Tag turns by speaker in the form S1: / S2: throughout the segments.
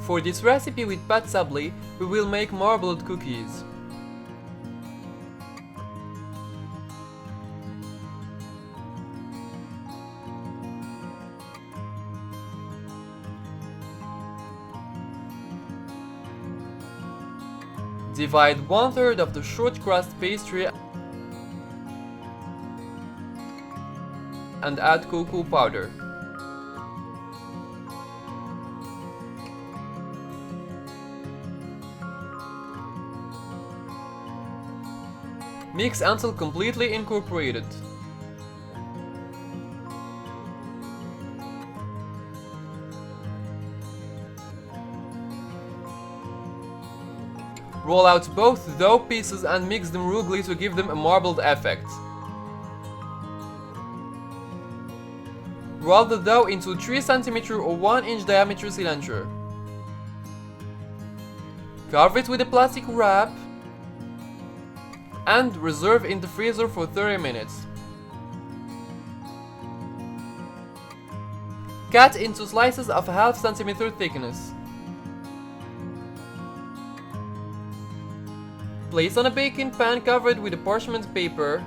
S1: For this recipe with pate sablee, we will make marbled cookies. Divide 1/3 of the short crust pastry and add cocoa powder. Mix until completely incorporated. Roll out both dough pieces and mix them rudely to give them a marbled effect. Roll the dough into 3 cm or 1 inch diameter cylinder. Cover it with a plastic wrap and reserve in the freezer for 30 minutes. Cut into slices of 1/2 cm thickness. Place on a baking pan covered with a parchment paper.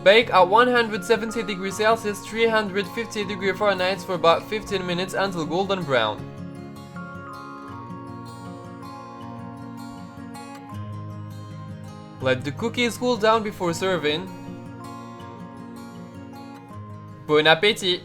S1: Bake at 170 degrees Celsius, 350 degrees Fahrenheit for about 15 minutes until golden brown. Let the cookies cool down before serving. Bon appétit!